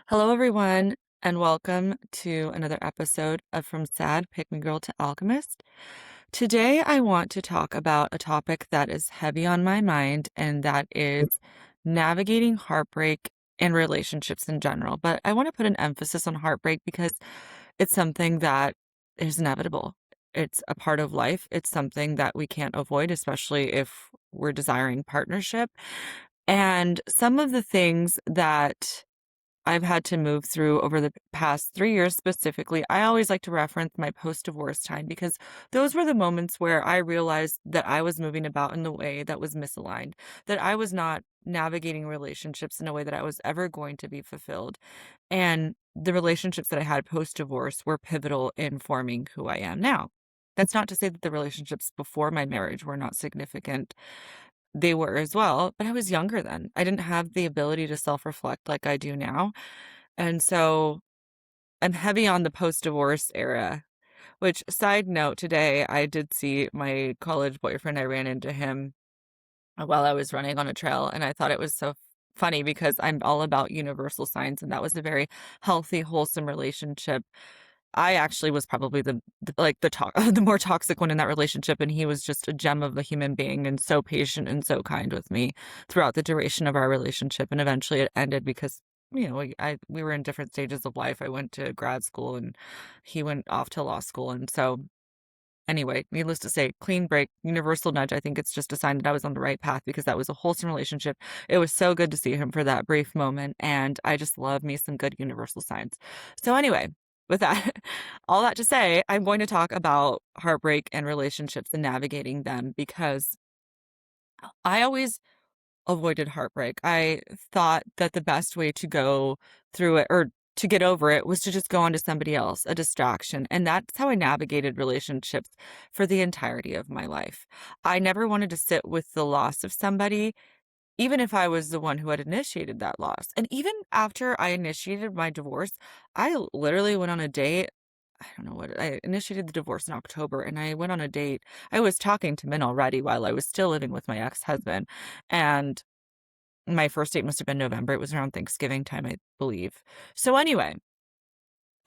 Hello, everyone, and welcome to another episode of From Sad Pick Me Girl to Alchemist. Today, I want to talk about a topic that is heavy on my mind, and that is navigating heartbreak and relationships in general. But I want to put an emphasis on heartbreak because it's something that is inevitable. It's a part of life. It's something that we can't avoid, especially if we're desiring partnership. And some of the things that I've had to move through over the past 3 years specifically, I always like to reference my post-divorce time because those were the moments where I realized that I was moving about in the way that was misaligned, that I was not navigating relationships in a way that I was ever going to be fulfilled. And the relationships that I had post-divorce were pivotal in forming who I am now. That's not to say that the relationships before my marriage were not significant. They were as well, but I was younger then. I didn't have the ability to self-reflect like I do now. And so I'm heavy on the post-divorce era, which side note, today I did see my college boyfriend. I ran into him while I was running on a trail, and I thought it was so funny because I'm all about universal signs, and that was a very healthy, wholesome relationship. I actually was probably the more toxic one in that relationship, and he was just a gem of a human being and so patient and so kind with me throughout the duration of our relationship. And eventually it ended because, we were in different stages of life. I went to grad school and he went off to law school. And so anyway, needless to say, clean break, universal nudge. I think it's just a sign that I was on the right path because that was a wholesome relationship. It was so good to see him for that brief moment. And I just love me some good universal signs. So anyway, with that, all that to say, I'm going to talk about heartbreak and relationships and navigating them because I always avoided heartbreak. I thought that the best way to go through it or to get over it was to just go on to somebody else, a distraction. And that's how I navigated relationships for the entirety of my life. I never wanted to sit with the loss of somebody, even if I was the one who had initiated that loss. And even after I initiated my divorce, I literally went on a date. I don't know what I initiated the divorce in October and I went on a date. I was talking to men already while I was still living with my ex-husband. And my first date must have been November. It was around Thanksgiving time, I believe. So anyway,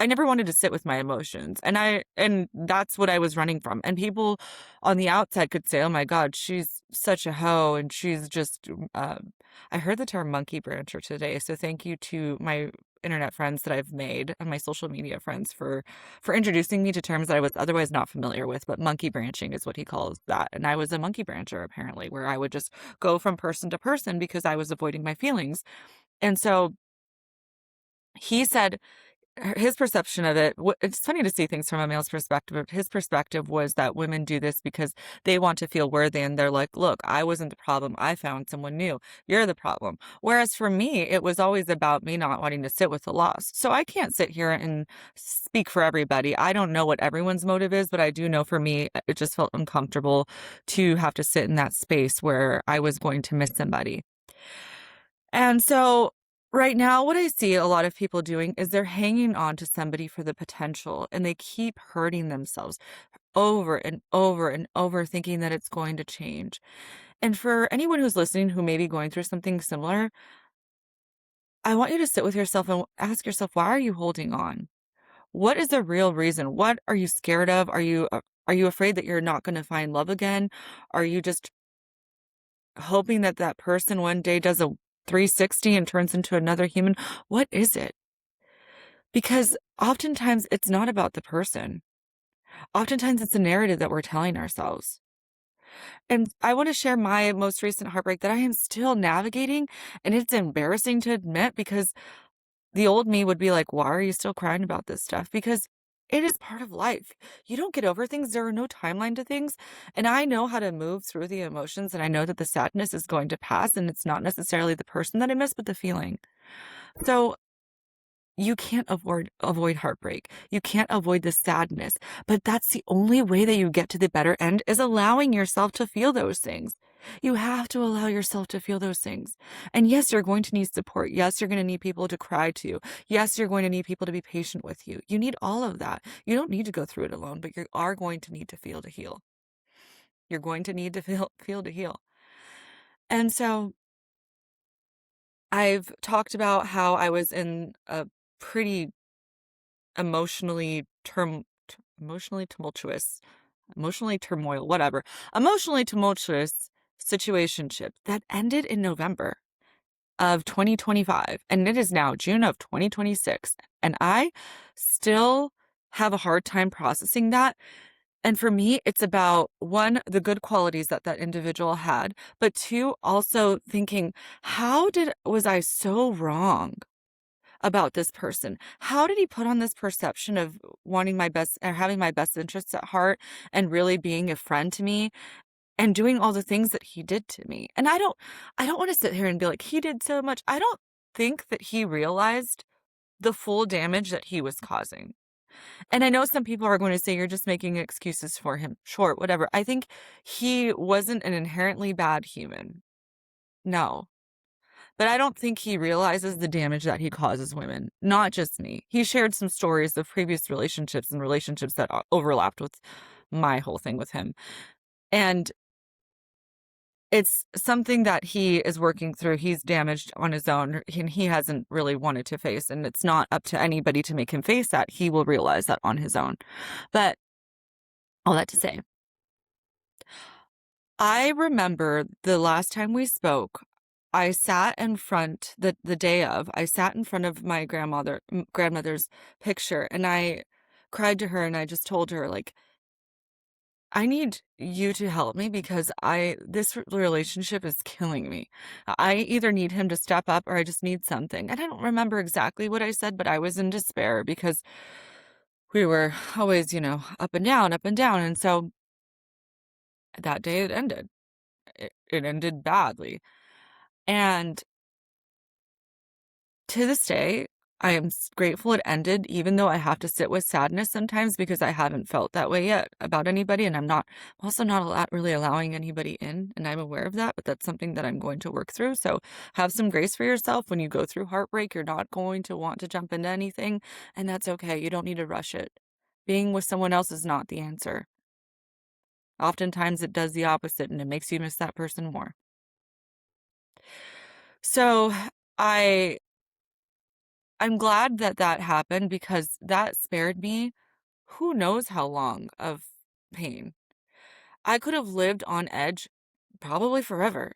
I never wanted to sit with my emotions, and that's what I was running from. And people on the outside could say, "Oh my god, she's such a hoe, and she's just," I heard the term monkey brancher today, so thank you to my internet friends that I've made and my social media friends for introducing me to terms that I was otherwise not familiar with, but monkey branching is what he calls that. And I was a monkey brancher apparently, where I would just go from person to person because I was avoiding my feelings. And so he said his perception of it, it's funny to see things from a male's perspective. But his perspective was that women do this because they want to feel worthy. And they're like, look, I wasn't the problem. I found someone new. You're the problem. Whereas for me, it was always about me not wanting to sit with the loss. So I can't sit here and speak for everybody. I don't know what everyone's motive is, but I do know for me, it just felt uncomfortable to have to sit in that space where I was going to miss somebody. And so right now, what I see a lot of people doing is they're hanging on to somebody for the potential and they keep hurting themselves over and over and over, thinking that it's going to change. And for anyone who's listening who may be going through something similar, I want you to sit with yourself and ask yourself, why are you holding on? What is the real reason? What are you scared of? Are you afraid that you're not going to find love again? Are you just hoping that that person one day does a 360 and turns into another human? What is it? Because oftentimes it's not about the person. Oftentimes it's a narrative that we're telling ourselves. And I want to share my most recent heartbreak that I am still navigating. And it's embarrassing to admit because the old me would be like, why are you still crying about this stuff? Because it is part of life. You don't get over things. There are no timeline to things. And I know how to move through the emotions. And I know that the sadness is going to pass. And it's not necessarily the person that I miss, but the feeling. So you can't avoid heartbreak. You can't avoid the sadness. But that's the only way that you get to the better end is allowing yourself to feel those things. You have to allow yourself to feel those things. And yes, you're going to need support. Yes, you're going to need people to cry to. Yes, you're going to need people to be patient with you. You need all of that. You don't need to go through it alone, but you are going to need to feel to heal. You're going to need to feel to heal. And so I've talked about how I was in a pretty emotionally term t emotionally tumultuous emotionally turmoil, whatever, emotionally tumultuous situationship that ended in November of 2025, and it is now June of 2026, and I still have a hard time processing that. And for me, it's about one, the good qualities that that individual had, but two, also thinking, was I so wrong about this person? How did he put on this perception of wanting my best or having my best interests at heart and really being a friend to me and doing all the things that he did to me? And I don't want to sit here and be like, he did so much. I don't think that he realized the full damage that he was causing. And I know some people are going to say you're just making excuses for him. Sure, whatever. I think he wasn't an inherently bad human. No. But I don't think he realizes the damage that he causes women, not just me. He shared some stories of previous relationships and relationships that overlapped with my whole thing with him. And it's something that he is working through. He's damaged on his own, and he hasn't really wanted to face. And it's not up to anybody to make him face that. He will realize that on his own. But all that to say, I remember the last time we spoke, I sat in front the day of, I sat in front of my grandmother's picture, and I cried to her and I just told her, like, I need you to help me because this relationship is killing me. I either need him to step up or I just need something. And I don't remember exactly what I said, but I was in despair because we were always, up and down, up and down. And so that day it ended. It ended badly. And to this day, I am grateful it ended, even though I have to sit with sadness sometimes because I haven't felt that way yet about anybody. And I'm also not really allowing anybody in. And I'm aware of that, but that's something that I'm going to work through. So have some grace for yourself. When you go through heartbreak, you're not going to want to jump into anything. And that's okay. You don't need to rush it. Being with someone else is not the answer. Oftentimes it does the opposite and it makes you miss that person more. So I I'm glad that that happened because that spared me who knows how long of pain. I could have lived on edge probably forever.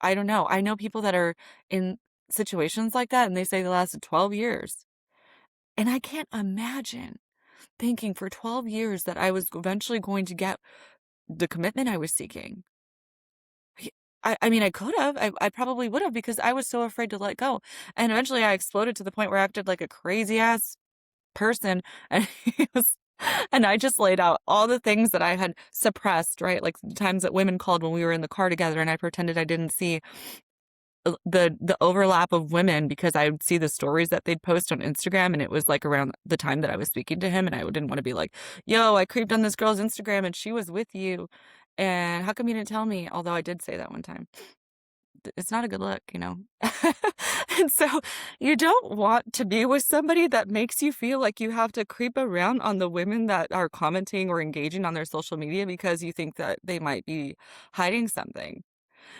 I don't know. I know people that are in situations like that and they say they lasted 12 years. And I can't imagine thinking for 12 years that I was eventually going to get the commitment I was seeking. He- I mean, I could have. I probably would have because I was so afraid to let go. And eventually I exploded to the point where I acted like a crazy ass person, and he was and I just laid out all the things that I had suppressed, right? Like the times that women called when we were in the car together and I pretended I didn't see the overlap of women because I would see the stories that they'd post on Instagram, and it was like around the time that I was speaking to him, and I didn't want to be like, yo, I creeped on this girl's Instagram and she was with you, and how come you didn't tell me? Although I did say that one time. It's not a good look. And so you don't want to be with somebody that makes you feel like you have to creep around on the women that are commenting or engaging on their social media because you think that they might be hiding something.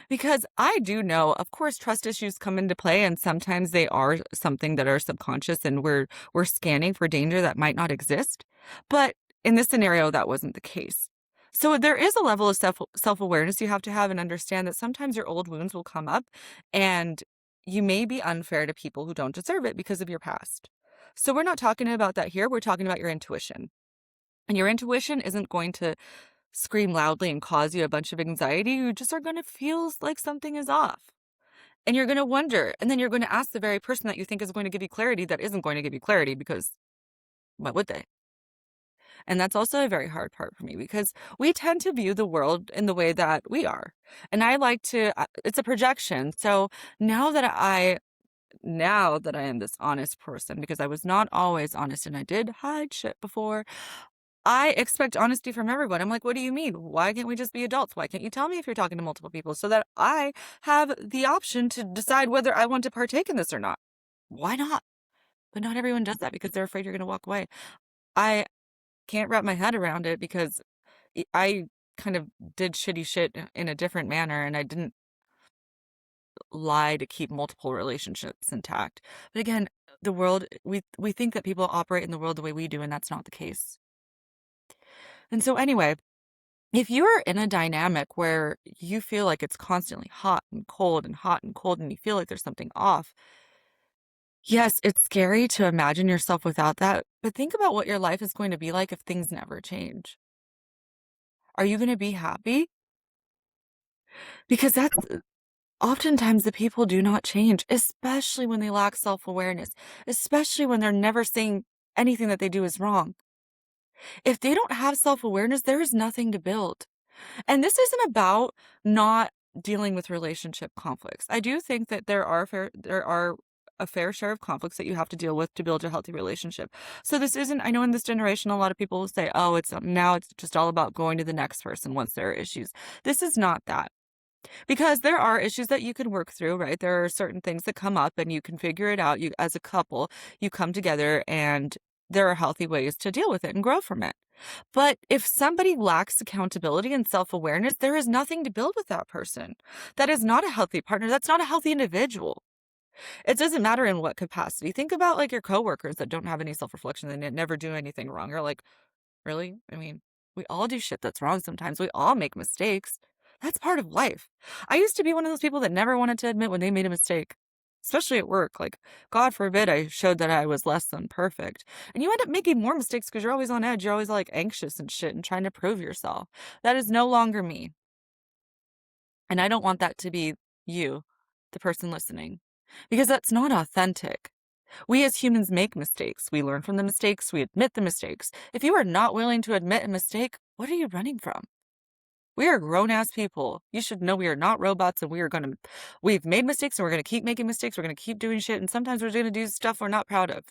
Because I do know, of course, trust issues come into play, and sometimes they are something that are subconscious, and we're scanning for danger that might not exist. But in this scenario, that wasn't the case. So there is a level of self-awareness you have to have and understand that sometimes your old wounds will come up, and you may be unfair to people who don't deserve it because of your past. So we're not talking about that here. We're talking about your intuition. And your intuition isn't going to scream loudly and cause you a bunch of anxiety. You just are going to feel like something is off. And you're going to wonder. And then you're going to ask the very person that you think is going to give you clarity that isn't going to give you clarity because why would they? And that's also a very hard part for me because we tend to view the world in the way that we are. And I like to, it's a projection. So now that I am this honest person, because I was not always honest and I did hide shit before, I expect honesty from everyone. I'm like, what do you mean? Why can't we just be adults? Why can't you tell me if you're talking to multiple people so that I have the option to decide whether I want to partake in this or not? Why not? But not everyone does that because they're afraid you're going to walk away. I can't wrap my head around it because I kind of did shitty shit in a different manner and I didn't lie to keep multiple relationships intact. But again, the world, we think that people operate in the world the way we do, and that's not the case. And so anyway, if you're in a dynamic where you feel like it's constantly hot and cold and hot and cold and you feel like there's something off, yes, it's scary to imagine yourself without that, but think about what your life is going to be like if things never change. Are you going to be happy? Because that's oftentimes the people do not change, especially when they lack self-awareness, especially when they're never saying anything that they do is wrong. If they don't have self-awareness, there is nothing to build. And this isn't about not dealing with relationship conflicts. I do think that there are a fair share of conflicts that you have to deal with to build a healthy relationship. So this isn't, I know in this generation, a lot of people will say, oh, now it's just all about going to the next person once there are issues. This is not that. Because there are issues that you can work through, right? There are certain things that come up and you can figure it out. You, as a couple, you come together and there are healthy ways to deal with it and grow from it. But if somebody lacks accountability and self-awareness, there is nothing to build with that person. That is not a healthy partner. That's not a healthy individual. It doesn't matter in what capacity. Think about like your coworkers that don't have any self-reflection and never do anything wrong. You're like, really? I mean, we all do shit that's wrong sometimes. We all make mistakes. That's part of life. I used to be one of those people that never wanted to admit when they made a mistake, especially at work. Like, God forbid I showed that I was less than perfect. And you end up making more mistakes because you're always on edge. You're always like anxious and shit and trying to prove yourself. That is no longer me. And I don't want that to be you, the person listening, because that's not authentic. We as humans make mistakes. We learn from the mistakes. We admit the mistakes. If you are not willing to admit a mistake, what are you running from? We are grown-ass people. You should know we are not robots and we've made mistakes and we're going to keep making mistakes. We're going to keep doing shit. And sometimes we're going to do stuff we're not proud of.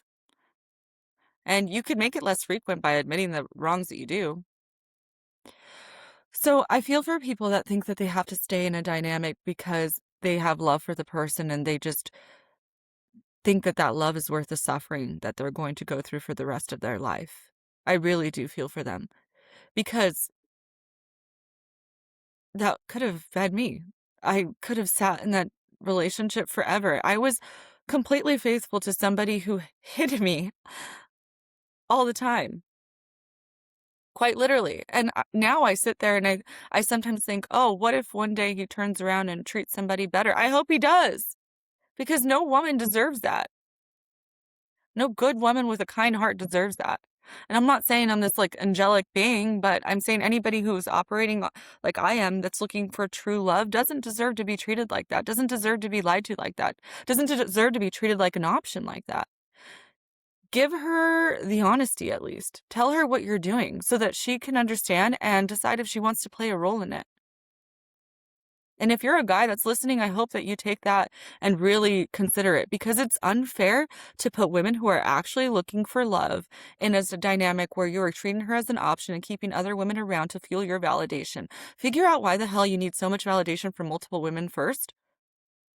And you could make it less frequent by admitting the wrongs that you do. So I feel for people that think that they have to stay in a dynamic because they have love for the person and they just think that that love is worth the suffering that they're going to go through for the rest of their life. I really do feel for them because that could have fed me. I could have sat in that relationship forever. I was completely faithful to somebody who hid me all the time, quite literally. And now I sit there and I sometimes think, oh, what if one day he turns around and treats somebody better? I hope he does, because no woman deserves that. No good woman with a kind heart deserves that. And I'm not saying I'm this like angelic being, but I'm saying anybody who's operating like I am, that's looking for true love, doesn't deserve to be treated like that, doesn't deserve to be lied to like that, doesn't deserve to be treated like an option like that. Give her the honesty at least. Tell her what you're doing so that she can understand and decide if she wants to play a role in it. And if you're a guy that's listening, I hope that you take that and really consider it, because it's unfair to put women who are actually looking for love in a dynamic where you're treating her as an option and keeping other women around to fuel your validation. Figure out why the hell you need so much validation from multiple women first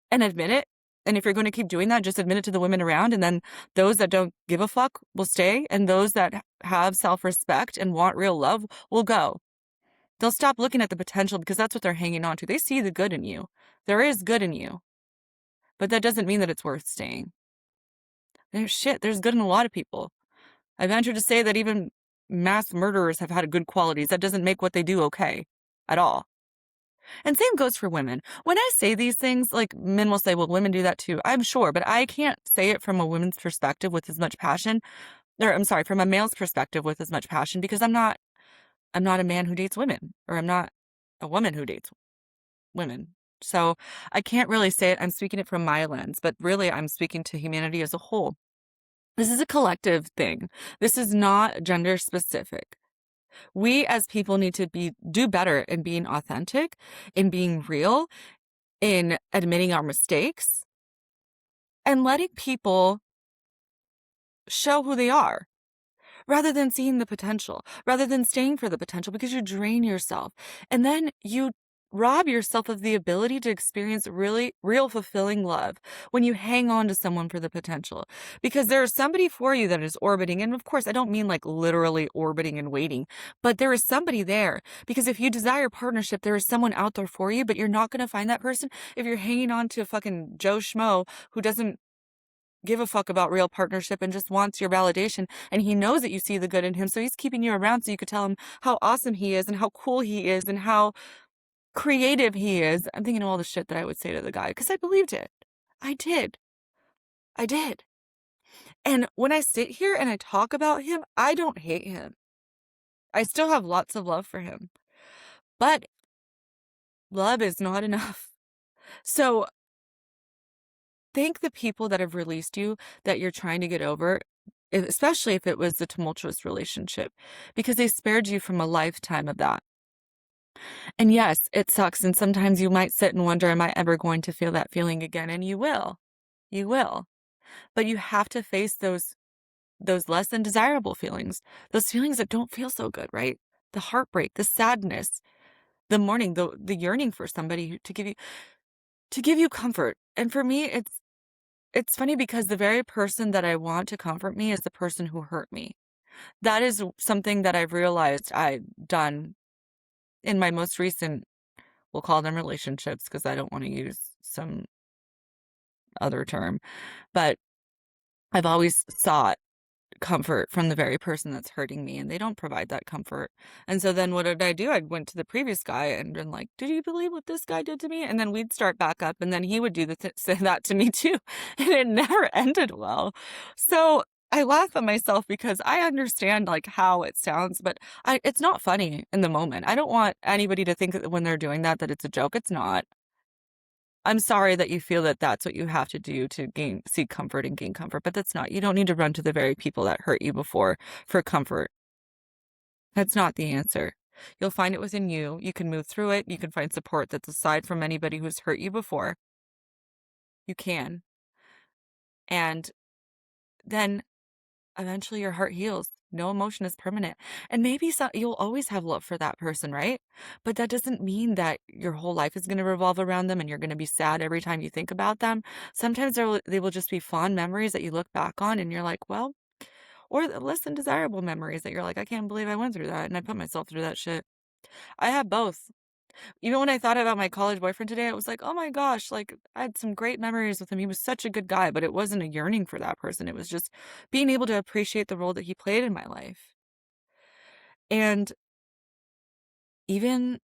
and admit it. And if you're going to keep doing that, just admit it to the women around. And then those that don't give a fuck will stay. And those that have self-respect and want real love will go. They'll stop looking at the potential because that's what they're hanging on to. They see the good in you. There is good in you. But that doesn't mean that it's worth staying. There's good in a lot of people. I venture to say that even mass murderers have had good qualities. That doesn't make what they do okay at all. And same goes for women. When I say these things, like men will say, well, women do that too. I'm sure, but I can't say it from a woman's perspective with as much passion. Or I'm sorry, from a male's perspective with as much passion, because I'm not a man who dates women, or I'm not a woman who dates women. So I can't really say it. I'm speaking it from my lens, but really I'm speaking to humanity as a whole. This is a collective thing. This is not gender specific. We as people need to do better in being authentic, in being real, in admitting our mistakes, and letting people show who they are, rather than seeing the potential, rather than staying for the potential, because you drain yourself. And then you rob yourself of the ability to experience really real fulfilling love when you hang on to someone for the potential. Because there is somebody for you that is orbiting. And of course, I don't mean like literally orbiting and waiting, but there is somebody there. Because if you desire partnership, there is someone out there for you, but you're not going to find that person if you're hanging on to a fucking Joe Schmo who doesn't give a fuck about real partnership and just wants your validation. And he knows that you see the good in him. So he's keeping you around so you could tell him how awesome he is and how cool he is and how creative he is. I'm thinking of all the shit that I would say to the guy because I believed it. I did. I did. And when I sit here and I talk about him, I don't hate him. I still have lots of love for him. But love is not enough. So thank the people that have released you that you're trying to get over, especially if it was a tumultuous relationship, because they spared you from a lifetime of that. And yes, it sucks. And sometimes you might sit and wonder, am I ever going to feel that feeling again? And you will. You will. But you have to face those less than desirable feelings, those feelings that don't feel so good, right? The heartbreak, the sadness, the mourning, the yearning for somebody to give you comfort. And for me, it's funny because the very person that I want to comfort me is the person who hurt me. That is something that I've realized I've done in my most recent, we'll call them relationships because I don't want to use some other term, but I've always sought comfort from the very person that's hurting me, and they don't provide that comfort. And so then what did I do? I went to the previous guy and been like, did you believe what this guy did to me? And then we'd start back up, and then he would do say that to me too. And it never ended well. So I laugh at myself because I understand like how it sounds, but it's not funny in the moment. I don't want anybody to think that when they're doing that it's a joke. It's not. I'm sorry that you feel that that's what you have to do to seek comfort and gain comfort, but that's not. You don't need to run to the very people that hurt you before for comfort. That's not the answer. You'll find it within you. You can move through it. You can find support that's aside from anybody who's hurt you before. You can. And then eventually your heart heals. No emotion is permanent. And maybe you'll always have love for that person, right? But that doesn't mean that your whole life is going to revolve around them and you're going to be sad every time you think about them. Sometimes they will just be fond memories that you look back on and you're like, well, or less than desirable memories that you're like, I can't believe I went through that and I put myself through that shit. I have both. Even when I thought about my college boyfriend today, I was like, oh my gosh, like I had some great memories with him. He was such a good guy, but it wasn't a yearning for that person. It was just being able to appreciate the role that he played in my life. And even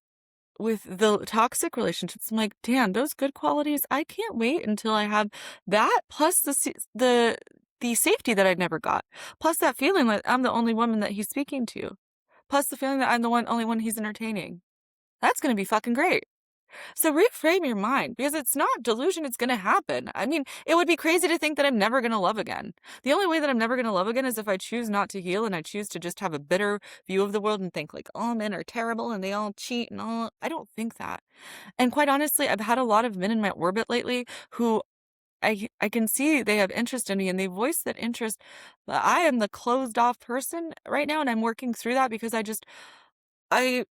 with the toxic relationships, I'm like, damn, those good qualities, I can't wait until I have that plus the safety that I never got, plus that feeling that I'm the only woman that he's speaking to, plus the feeling that I'm the only one he's entertaining. That's going to be fucking great. So reframe your mind because it's not delusion. It's going to happen. I mean, it would be crazy to think that I'm never going to love again. The only way that I'm never going to love again is if I choose not to heal and I choose to just have a bitter view of the world and think like all men are terrible and they all cheat and all. I don't think that. And quite honestly, I've had a lot of men in my orbit lately who I can see they have interest in me and they voice that interest. But I am the closed off person right now and I'm working through that because I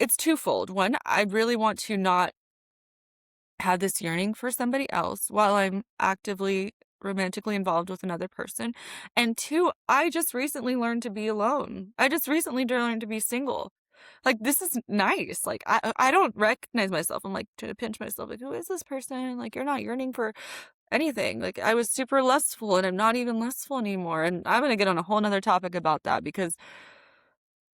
it's twofold. One, I really want to not have this yearning for somebody else while I'm actively romantically involved with another person. And two, I just recently learned to be alone. I just recently learned to be single. Like this is nice. Like I don't recognize myself. I'm like trying to pinch myself. Like, who is this person? Like you're not yearning for anything. Like I was super lustful and I'm not even lustful anymore. And I'm gonna get on a whole nother topic about that because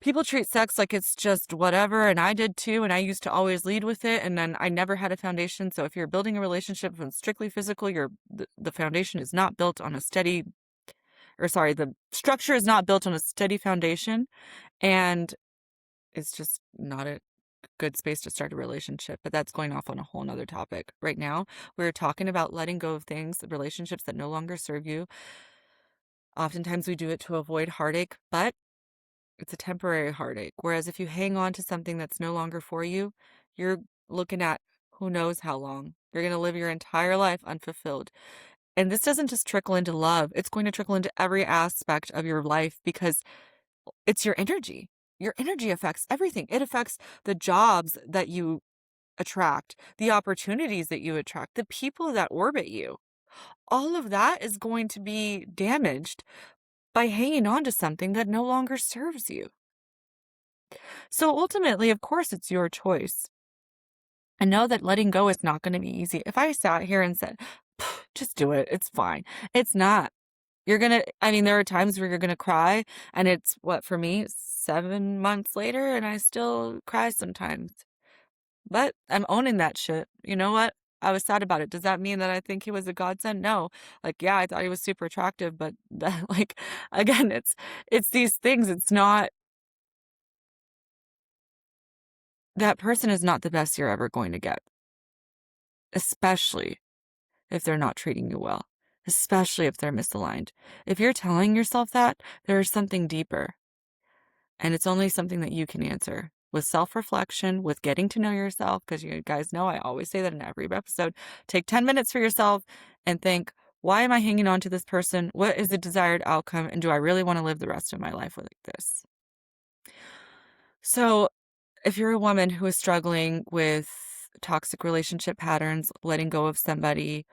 people treat sex like it's just whatever, and I did too, and I used to always lead with it, and then I never had a foundation. So if you're building a relationship and strictly physical, the foundation is not built on a steady, or sorry, the structure is not built on a steady foundation, and it's just not a good space to start a relationship. But that's going off on a whole nother topic. Right now, we're talking about letting go of things, relationships that no longer serve you. Oftentimes we do it to avoid heartache, but it's a temporary heartache. Whereas if you hang on to something that's no longer for you, you're looking at who knows how long. You're going to live your entire life unfulfilled. And this doesn't just trickle into love. It's going to trickle into every aspect of your life because it's your energy. Your energy affects everything. It affects the jobs that you attract, the opportunities that you attract, the people that orbit you. All of that is going to be damaged by hanging on to something that no longer serves you. So ultimately, of course, it's your choice. I know that letting go is not going to be easy. If I sat here and said, just do it, it's fine. It's not. I mean, there are times where you're going to cry, and it's what for me, 7 months later, and I still cry sometimes. But I'm owning that shit. You know what? I was sad about it. Does that mean that I think he was a godsend? No. Like, yeah, I thought he was super attractive, but that, like, again, it's these things. It's not that person is not the best you're ever going to get, especially if they're not treating you well, especially if they're misaligned. If you're telling yourself that, there is something deeper, and it's only something that you can answer with self-reflection, with getting to know yourself, because you guys know I always say that in every episode. Take 10 minutes for yourself and think, why am I hanging on to this person? What is the desired outcome? And do I really want to live the rest of my life like this? So, if you're a woman who is struggling with toxic relationship patterns, letting go of somebody,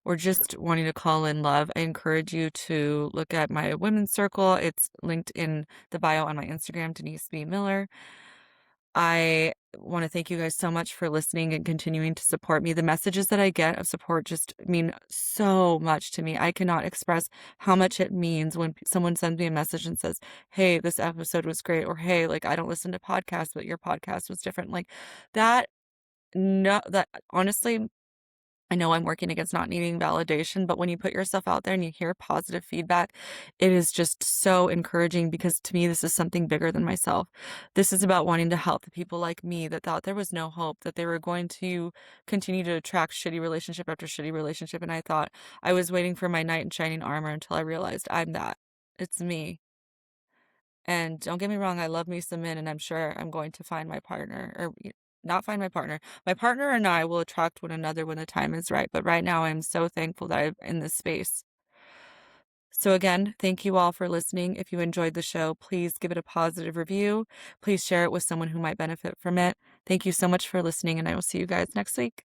or just wanting to call in love, I encourage you to look at my women's circle. It's linked in the bio on my Instagram, Denise B. Miller. I want to thank you guys so much for listening and continuing to support me. The messages that I get of support just mean so much to me. I cannot express how much it means when someone sends me a message and says, "Hey, this episode was great," or "Hey, like I don't listen to podcasts, but your podcast was different." Like that, no, that honestly, I know I'm working against not needing validation, but when you put yourself out there and you hear positive feedback, it is just so encouraging because to me, this is something bigger than myself. This is about wanting to help the people like me that thought there was no hope, that they were going to continue to attract shitty relationship after shitty relationship. And I thought I was waiting for my knight in shining armor until I realized I'm that. It's me. And don't get me wrong, I love me some men, and I'm sure I'm going to find my partner or not find my partner. My partner and I will attract one another when the time is right. But right now, I'm so thankful that I'm in this space. So, again, thank you all for listening. If you enjoyed the show, please give it a positive review. Please share it with someone who might benefit from it. Thank you so much for listening, and I will see you guys next week.